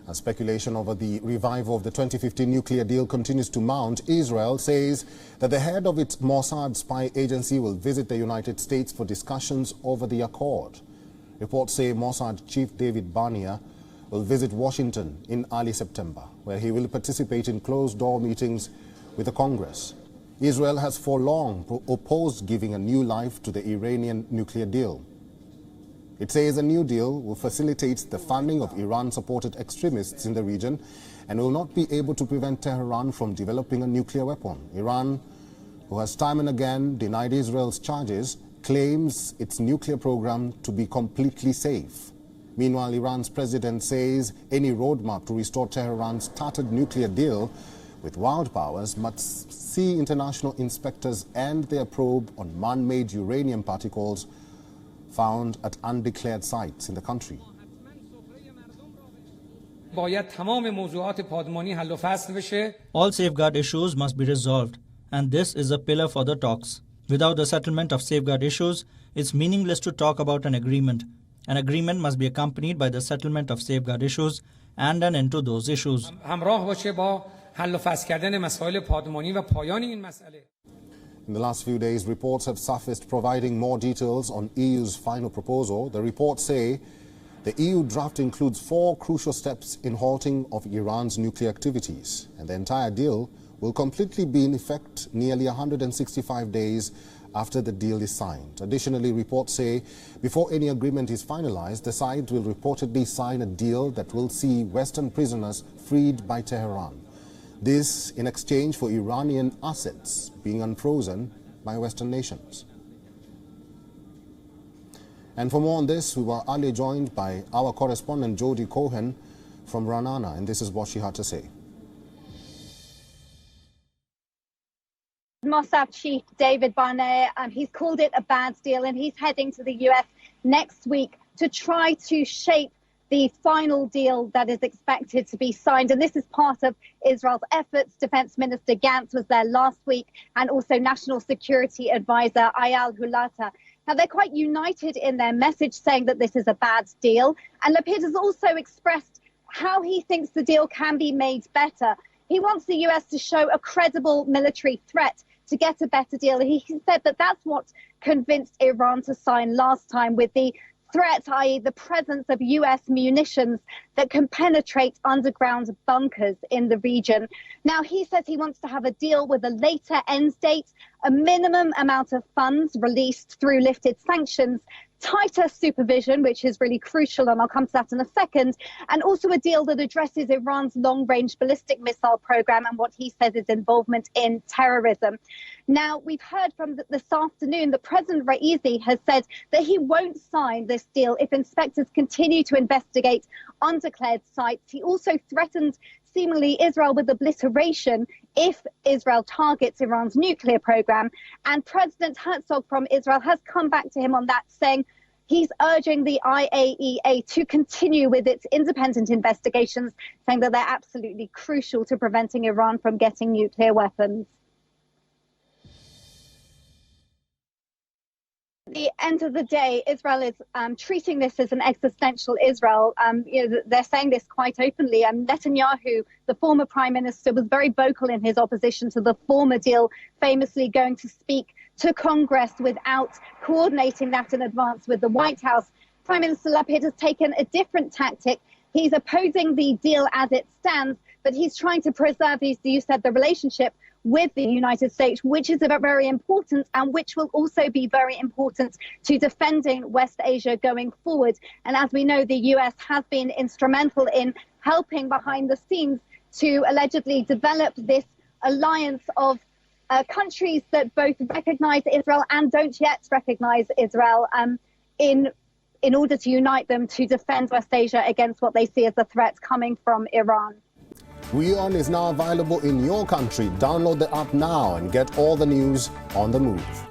As speculation over the revival of the 2015 nuclear deal continues to mount, Israel says that the head of its Mossad Spy Agency will visit the United States for discussions over the accord. Reports say Mossad Chief David Barnea will visit Washington in early September, where he will participate in closed-door meetings with the Congress. Israel has for long opposed giving a new life to the Iranian nuclear deal. It says a new deal will facilitate the funding of Iran-supported extremists in the region and will not be able to prevent Tehran from developing a nuclear weapon. Iran, who has time and again denied Israel's charges, claims its nuclear program to be completely safe. Meanwhile, Iran's president says any roadmap to restore Tehran's tattered nuclear deal with world powers must see international inspectors end their probe on man-made uranium particles found at undeclared sites in the country. All safeguard issues must be resolved, and this is a pillar for the talks. Without the settlement of safeguard issues, it's meaningless to talk about an agreement. An agreement must be accompanied by the settlement of safeguard issues and an end to those issues. In the last few days, reports have surfaced providing more details on EU's final proposal. The reports say the EU draft includes 4 crucial steps in halting of Iran's nuclear activities, and the entire deal will completely be in effect nearly 165 days after the deal is signed. Additionally, reports say before any agreement is finalized, the sides will reportedly sign a deal that will see Western prisoners freed by Tehran. This in exchange for Iranian assets being unfrozen by Western nations. And for more on this, we were earlier joined by our correspondent Jody Cohen from Ra'anana, and this is what she had to say. Mossad Chief David Barnea, he's called it a bad deal, and he's heading to the US next week to try to shape the final deal that is expected to be signed. And this is part of Israel's efforts. Defense Minister Gantz was there last week, and also National Security Advisor Eyal Hulata. Now, they're quite united in their message, saying that this is a bad deal. And Lapid has also expressed how he thinks the deal can be made better. He wants the US to show a credible military threat to get a better deal. He said that that's what convinced Iran to sign last time, with the threat, i.e. the presence of US munitions that can penetrate underground bunkers in the region. Now, he says he wants to have a deal with a later end date, a minimum amount of funds released through lifted sanctions, tighter supervision, which is really crucial, and I'll come to that in a second, and also a deal that addresses Iran's long-range ballistic missile program and what he says is involvement in terrorism. Now, we've heard from this afternoon that President Raisi has said that he won't sign this deal if inspectors continue to investigate undeclared sites. He also threatened seemingly Israel with obliteration if Israel targets Iran's nuclear program. And President Herzog from Israel has come back to him on that, saying he's urging the IAEA to continue with its independent investigations, saying that they're absolutely crucial to preventing Iran from getting nuclear weapons. At the end of the day, Israel is treating this as an existential Israel. They're saying this quite openly. Netanyahu, the former prime minister, was very vocal in his opposition to the former deal, famously going to speak to Congress without coordinating that in advance with the White House. Prime Minister Lapid has taken a different tactic. He's opposing the deal as it stands, but he's trying to preserve, as you said, the relationship with the United States, which is very important and which will also be very important to defending West Asia going forward. And as we know, the US has been instrumental in helping behind the scenes to allegedly develop this alliance of countries that both recognize Israel and don't yet recognize Israel in order to unite them to defend West Asia against what they see as a threat coming from Iran. WION is now available in your country. Download the app now and get all the news on the move.